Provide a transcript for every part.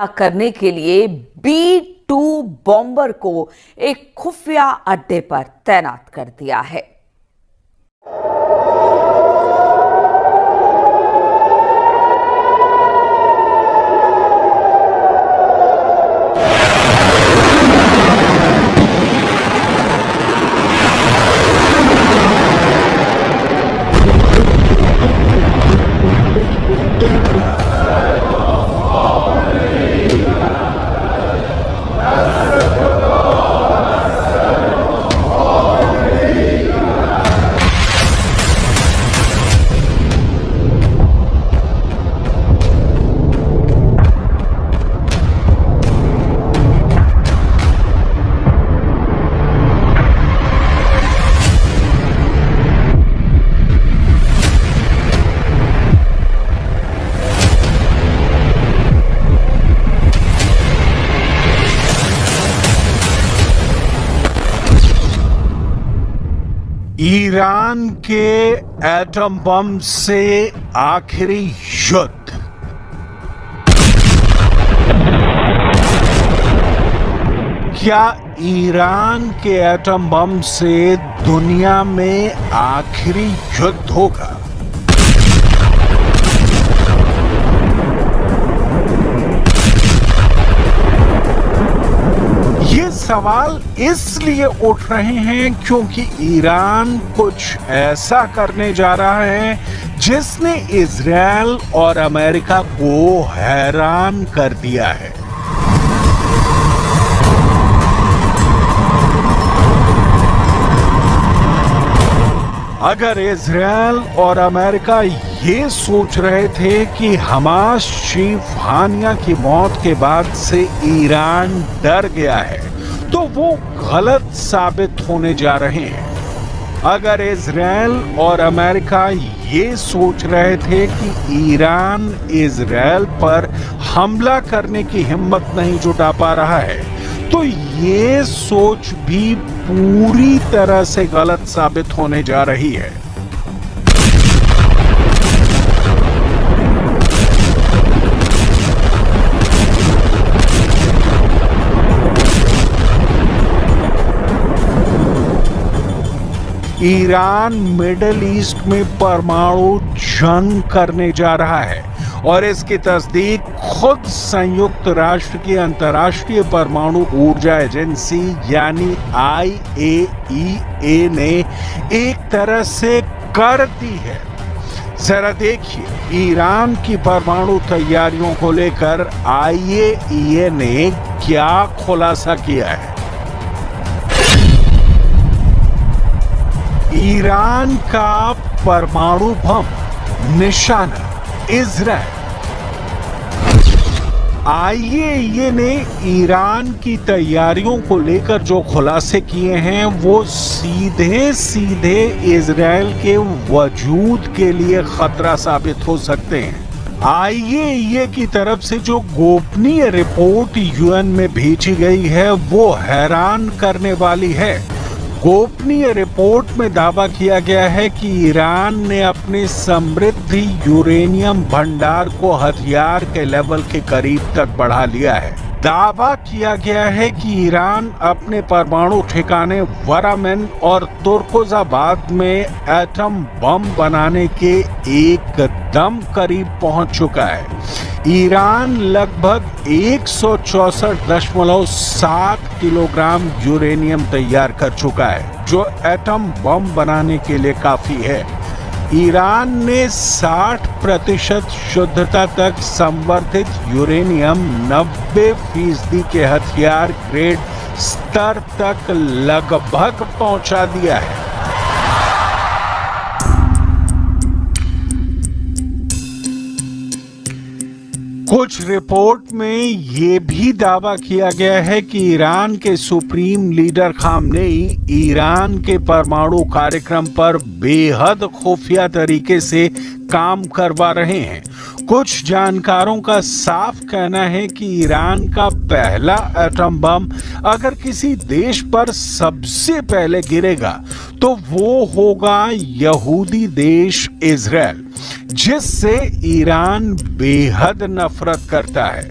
करने के लिए B-2 बॉम्बर को एक खुफिया अड्डे पर तैनात कर दिया है। ईरान के एटम बम से आखिरी युद्ध। क्या ईरान के एटम बम से दुनिया में आखिरी युद्ध होगा? ये सवाल इसलिए उठ रहे हैं क्योंकि ईरान कुछ ऐसा करने जा रहा है जिसने इजराइल और अमेरिका को हैरान कर दिया है। अगर इजराइल और अमेरिका ये सोच रहे थे कि हमास चीफ हानिया की मौत के बाद से ईरान डर गया है, तो वो गलत साबित होने जा रहे हैं। अगर इजराइल और अमेरिका ये सोच रहे थे कि ईरान इजराइल पर हमला करने की हिम्मत नहीं जुटा पा रहा है, तो ये सोच भी पूरी तरह से गलत साबित होने जा रही है। ईरान मिडिल ईस्ट में परमाणु जंग करने जा रहा है और इसकी तस्दीक खुद संयुक्त राष्ट्र की अंतर्राष्ट्रीय परमाणु ऊर्जा एजेंसी यानी IAEA ने एक तरह से कर दी है। जरा देखिए, ईरान की परमाणु तैयारियों को लेकर IAEA ने क्या खुलासा किया है। ईरान का परमाणु बम निशाना इजराइल। IAEA ने ईरान की तैयारियों को लेकर जो खुलासे किए हैं वो सीधे सीधे इजराइल के वजूद के लिए खतरा साबित हो सकते हैं। IAEA की तरफ से जो गोपनीय रिपोर्ट UN में भेजी गई है वो हैरान करने वाली है। गोपनीय रिपोर्ट में दावा किया गया है कि ईरान ने अपने समृद्ध यूरेनियम भंडार को हथियार के लेवल के करीब तक बढ़ा लिया है। दावा किया गया है कि ईरान अपने परमाणु ठिकाने वरामेन और तुर्कोजाबाद में एटम बम बनाने के एकदम करीब पहुंच चुका है। ईरान लगभग 164.7 किलोग्राम यूरेनियम तैयार कर चुका है, जो एटम बम बनाने के लिए काफी है। ईरान ने 60% शुद्धता तक संवर्धित यूरेनियम 90% के हथियार ग्रेड स्तर तक लगभग पहुंचा दिया है। कुछ रिपोर्ट में ये भी दावा किया गया है कि ईरान के सुप्रीम लीडर खामनेई ईरान के परमाणु कार्यक्रम पर बेहद खुफिया तरीके से काम करवा रहे हैं। कुछ जानकारों का साफ कहना है कि ईरान का पहला एटम बम अगर किसी देश पर सबसे पहले गिरेगा तो वो होगा यहूदी देश इजराइल, जिससे ईरान बेहद नफरत करता है।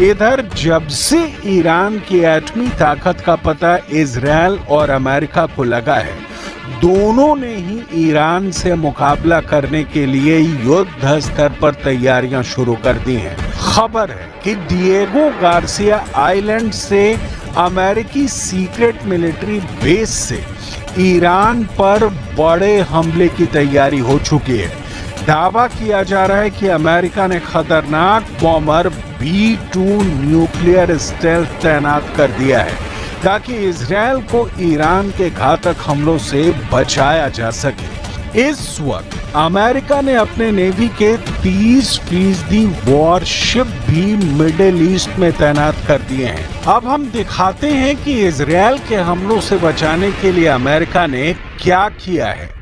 इधर जब से ईरान की एटमी ताकत का पता इजराइल और अमेरिका को लगा है, दोनों ने ही ईरान से मुकाबला करने के लिए युद्ध स्तर पर तैयारियां शुरू कर दी हैं। खबर है कि डिएगो गार्सिया आइलैंड से अमेरिकी सीक्रेट मिलिट्री बेस से ईरान पर बड़े हमले की तैयारी हो चुकी है। दावा किया जा रहा है कि अमेरिका ने खतरनाक बॉम्बर B-2 न्यूक्लियर स्टेल्थ तैनात कर दिया है ताकि इजराइल को ईरान के घातक हमलों से बचाया जा सके। इस वक्त अमेरिका ने अपने नेवी के 30% वॉरशिप भी मिडिल ईस्ट में तैनात कर दिए हैं। अब हम दिखाते हैं कि इजराइल के हमलों से बचाने के लिए अमेरिका ने क्या किया है।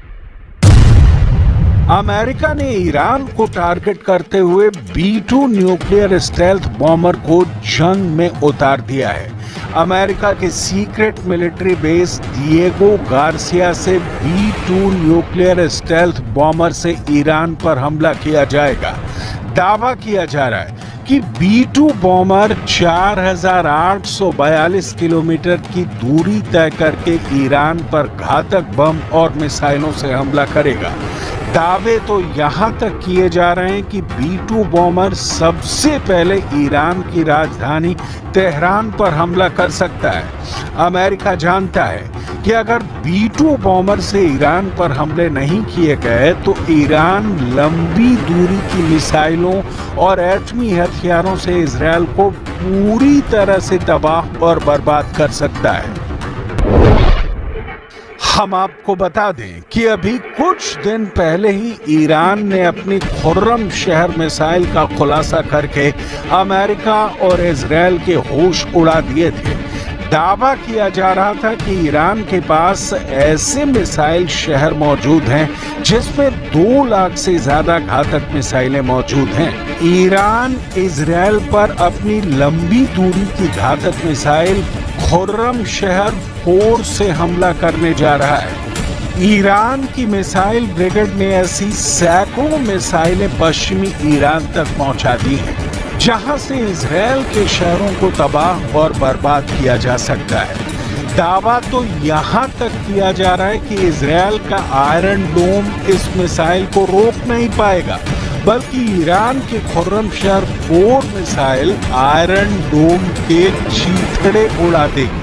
अमेरिका ने ईरान को टारगेट करते हुए B-2 न्यूक्लियर स्टेल्थ बॉम्बर को जंग में उतार दिया है। अमेरिका के secret military base Diego Garcia से B-2 न्यूक्लियर स्टेल्थ बॉम्बर से ईरान पर हमला किया जाएगा। दावा किया जा रहा है कि B-2 बॉम्बर 4842 किलोमीटर की दूरी तय करके ईरान पर घातक बम और मिसाइलों से हमला करेगा। दावे तो यहां तक किए जा रहे हैं कि B-2 बॉम्बर सबसे पहले ईरान की राजधानी तेहरान पर हमला कर सकता है। अमेरिका जानता है कि अगर B-2 बॉम्बर से ईरान पर हमले नहीं किए गए तो ईरान लंबी दूरी की मिसाइलों और एटमी हथियारों से इजराइल को पूरी तरह से तबाह और बर्बाद कर सकता है। हम आपको बता दें कि अभी कुछ दिन पहले ही ईरान ने अपनी खुर्रम शहर मिसाइल का खुलासा करके अमेरिका और इजराइल के होश उड़ा दिए थे। दावा किया जा रहा था कि ईरान के पास ऐसे मिसाइल शहर मौजूद हैं जिसमें 2 लाख से ज्यादा घातक मिसाइलें मौजूद हैं। ईरान इजराइल पर अपनी लंबी दूरी की घातक मिसाइल खुर्रम शहर 4 से हमला करने जा रहा है। ईरान की मिसाइल ब्रिगेड ने ऐसी सैकड़ों मिसाइलें पश्चिमी ईरान तक पहुंचा दी हैं जहां से इजराइल के शहरों को तबाह और बर्बाद किया जा सकता है। दावा तो यहां तक किया जा रहा है कि इजराइल का आयरन डोम इस मिसाइल को रोक नहीं पाएगा, बल्कि ईरान के खुर्रम शहर 4 मिसाइल आयरन डोम के चीथड़े उड़ा देगी।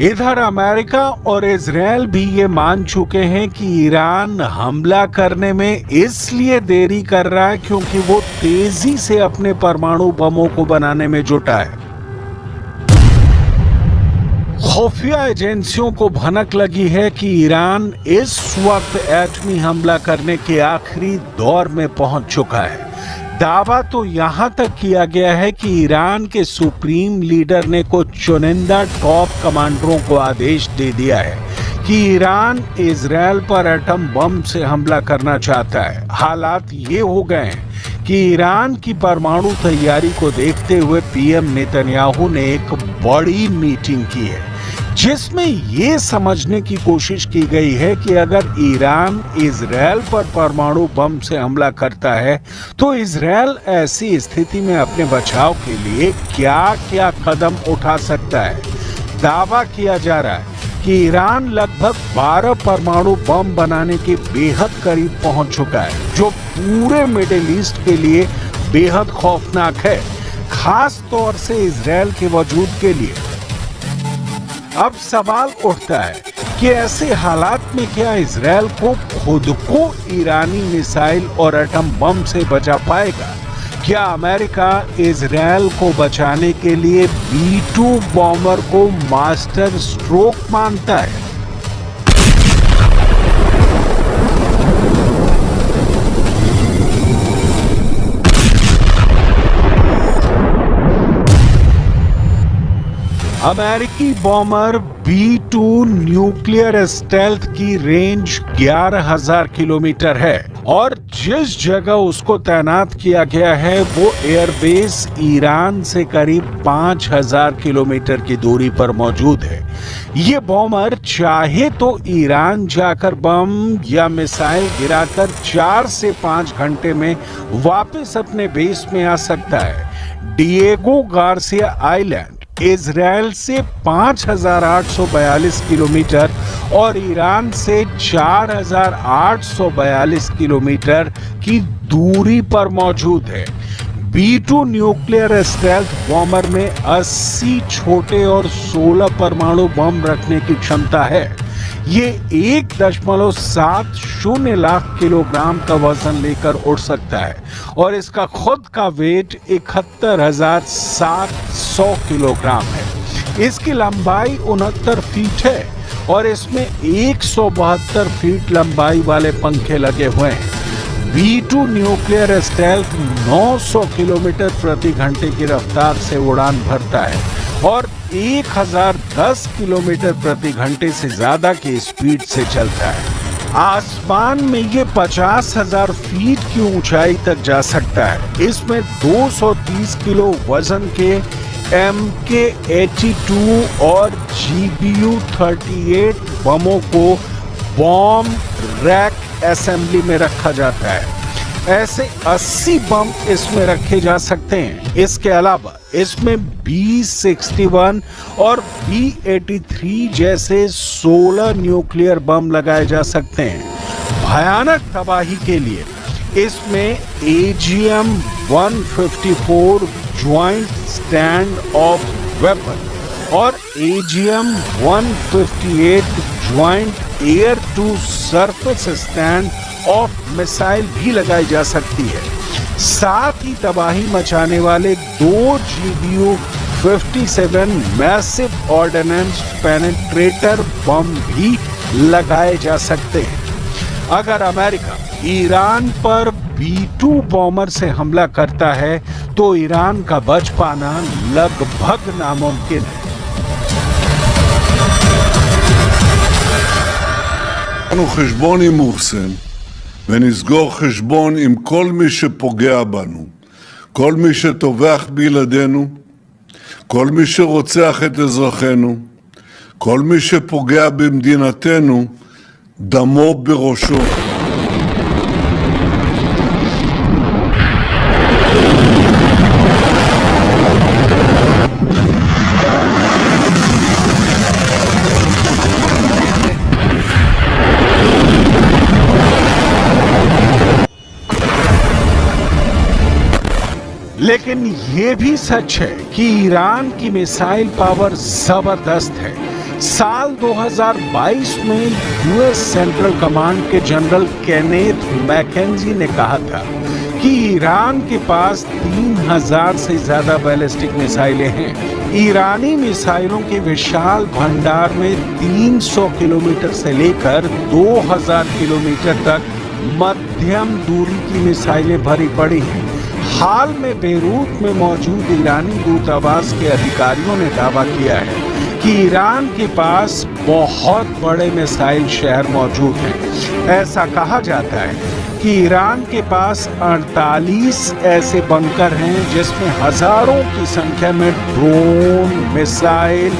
इधर अमेरिका और इजराइल भी ये मान चुके हैं कि ईरान हमला करने में इसलिए देरी कर रहा है क्योंकि वो तेजी से अपने परमाणु बमों को बनाने में जुटा है। खुफिया एजेंसियों को भनक लगी है कि ईरान इस वक्त एटमी हमला करने के आखिरी दौर में पहुंच चुका है। दावा तो यहां तक किया गया है कि ईरान के सुप्रीम लीडर ने कुछ चुनिंदा टॉप कमांडरों को आदेश दे दिया है कि ईरान इजराइल पर एटम बम से हमला करना चाहता है। हालात ये हो गए हैं कि ईरान की परमाणु तैयारी को देखते हुए पीएम नेतन्याहू ने एक बड़ी मीटिंग की है जिसमें ये समझने की कोशिश की गई है कि अगर ईरान इजराइल पर परमाणु बम से हमला करता है तो इजराइल ऐसी स्थिति में अपने बचाव के लिए क्या क्या कदम उठा सकता है। दावा किया जा रहा है कि ईरान लगभग 12 परमाणु बम बनाने के बेहद करीब पहुंच चुका है, जो पूरे मिडिल ईस्ट के लिए बेहद खौफनाक है, खास तौर से इजराइल के वजूद के लिए। अब सवाल उठता है कि ऐसे हालात में क्या इजराइल को खुद को ईरानी मिसाइल और एटम बम से बचा पाएगा? क्या अमेरिका इजराइल को बचाने के लिए B-2 बॉम्बर को मास्टर स्ट्रोक मानता है? अमेरिकी बॉम्बर B-2 न्यूक्लियर स्टेल्थ की रेंज 11,000 किलोमीटर है और जिस जगह उसको तैनात किया गया है वो एयरबेस ईरान से करीब 5,000 किलोमीटर की दूरी पर मौजूद है। ये बॉम्बर चाहे तो ईरान जाकर बम या मिसाइल गिराकर 4 से 5 घंटे में वापस अपने बेस में आ सकता है। डिएगो गार्सिया आइलैंड इजराइल से 5,842 किलोमीटर और ईरान से 4,842 किलोमीटर की दूरी पर मौजूद है। B-2 न्यूक्लियर स्टेल्थ बॉम्बर में 80 छोटे और 16 परमाणु बम रखने की क्षमता है। ये 1.70 लाख किलोग्राम का वजन लेकर उड़ सकता है और इसका खुद का वेट 71,700 किलोग्राम है। इसकी लंबाई 69 फीट है और इसमें 172 फीट लंबाई वाले पंखे लगे हुए हैं। B-2 न्यूक्लियर स्टेल्थ 900 किलोमीटर प्रति घंटे की रफ्तार से उड़ान भरता है और 1010 किलोमीटर प्रति घंटे से ज्यादा की स्पीड से चलता है। आसमान में ये 50,000 फीट की ऊंचाई तक जा सकता है। इसमें 230 किलो वजन के MK-82 और GBU-38 बमों को बॉम्ब रैक असेंबली में रखा जाता है। ऐसे 80 बम इसमें रखे जा सकते हैं। इसके अलावा इसमें B-61 और B-83 जैसे 16 न्यूक्लियर बम लगाए जा सकते हैं। भयानक तबाही के लिए इसमें AGM-154 joint stand of weapon और AGM-158 joint air to surface stand off missile भी लगाई जा सकती है। साथ ही तबाही मचाने वाले 2 GBU-57 मैसिव ऑर्डिनेंस पेनिट्रेटर बम भी लगाए जा सकते हैं। अगर अमेरिका ईरान पर B-2 बॉम्बर से हमला करता है तो ईरान का बच पाना लगभग नामुमकिन है। חשבון עם מוחסן ונסגור חשבון עם כל מי שפוגע בנו, כל מי שטובח בילדינו, כל מי שרוצח את אזרחינו, כל מי שפוגע במדינתנו, דמו בראשו. लेकिन ये भी सच है कि ईरान की मिसाइल पावर जबरदस्त है। साल 2022 में यूएस सेंट्रल कमांड के जनरल केनेथ मैकेंजी ने कहा था कि ईरान के पास 3,000 से ज्यादा बैलिस्टिक मिसाइलें हैं। ईरानी मिसाइलों के विशाल भंडार में 300 किलोमीटर से लेकर 2,000 किलोमीटर तक मध्यम दूरी की मिसाइलें भरी पड़ी हैं। हाल में बेरूत में मौजूद ईरानी दूतावास के अधिकारियों ने दावा किया है कि ईरान के पास बहुत बड़े मिसाइल शहर मौजूद हैं। ऐसा कहा जाता है कि ईरान के पास 48 ऐसे बंकर हैं जिसमें हजारों की संख्या में ड्रोन, मिसाइल,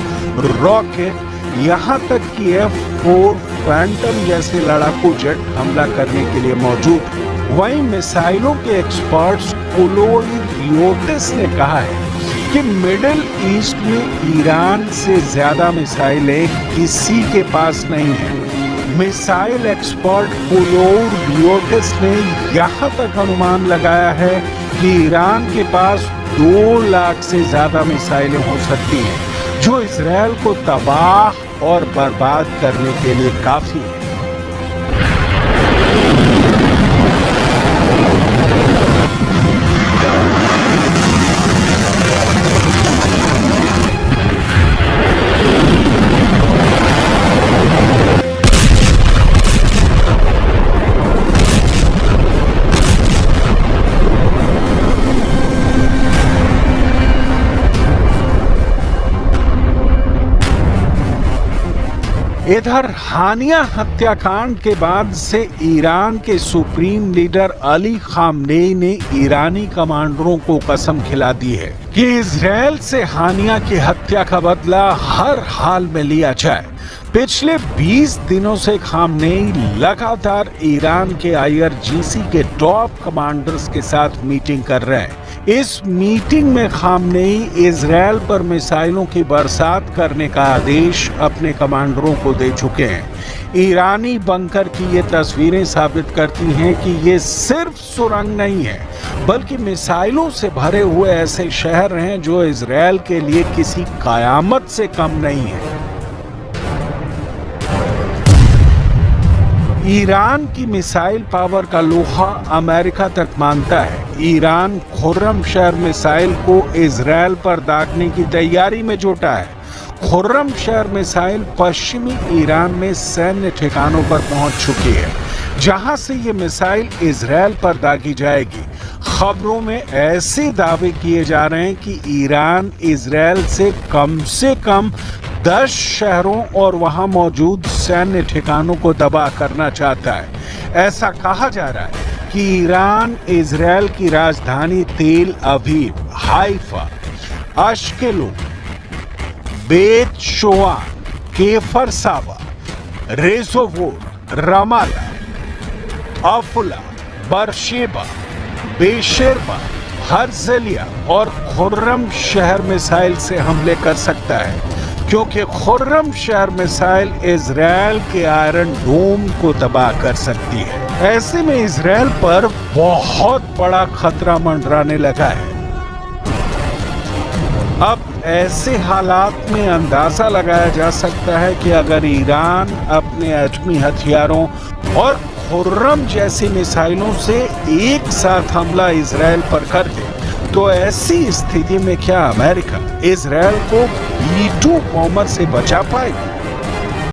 रॉकेट यहाँ तक कि F-4 फैंटम जैसे लड़ाकू जेट हमला करने के लिए मौजूद है। वहीं मिसाइलों के एक्सपर्ट्स कोलोई रियोटिस ने कहा है कि मिडिल ईस्ट में ईरान से ज्यादा मिसाइलें किसी के पास नहीं है। मिसाइल एक्सपर्ट कोलोई रियोटिस ने यहाँ तक अनुमान लगाया है कि ईरान के पास 2 लाख से ज्यादा मिसाइलें हो सकती हैं, जो इजरायल को तबाह और बर्बाद करने के लिए काफी है। इधर हानिया हत्याकांड के बाद से ईरान के सुप्रीम लीडर अली खामनेई ने ईरानी कमांडरों को कसम खिला दी है कि इजरायल से हानिया की हत्या का बदला हर हाल में लिया जाए। पिछले 20 दिनों से खामनेई लगातार ईरान के IRGC के टॉप कमांडर्स के साथ मीटिंग कर रहे हैं। इस मीटिंग में खामनेई इजरायल पर मिसाइलों की बरसात करने का आदेश अपने कमांडरों को दे चुके हैं। ईरानी बंकर की ये तस्वीरें साबित करती हैं कि ये सिर्फ सुरंग नहीं है, बल्कि मिसाइलों से भरे हुए ऐसे शहर हैं जो इजरायल के लिए किसी कयामत से कम नहीं है। ईरान की मिसाइल पावर का लोहा अमेरिका तक मानता है। ईरान खुर्रम शहर मिसाइल को इजरायल पर दागने की तैयारी में जुटा है। खुर्रम शहर मिसाइल पश्चिमी ईरान में सैन्य ठिकानों पर पहुंच चुकी है, जहां से ये मिसाइल इजरायल पर दागी जाएगी। खबरों में ऐसे दावे किए जा रहे हैं कि ईरान इजरायल से कम 10 शहरों और वहां मौजूद सैन्य ठिकानों को तबाह करना चाहता है। ऐसा कहा जा रहा है कि ईरान इजरायल की राजधानी तेल अवीव, हाइफा, अश्केलोन, बेत शोआन, केफर सावा, रेजोवोर, रमाला, अफुला, बरशेबा, बेशेरबा, हर्जलिया और खुर्रम शहर मिसाइल से हमले कर सकता है, क्योंकि खुर्रम शहर मिसाइल इजरायल के आयरन डोम को तबाह कर सकती है। ऐसे में इजरायल पर बहुत बड़ा खतरा मंडराने लगा है। अब ऐसे हालात में अंदाजा लगाया जा सकता है कि अगर ईरान अपने एटमी हथियारों और खुर्रम जैसी मिसाइलों से एक साथ हमला इजरायल पर कर दे, तो ऐसी स्थिति में क्या अमेरिका इजरायल को B-2 बॉम्बर से बचा पाएगी?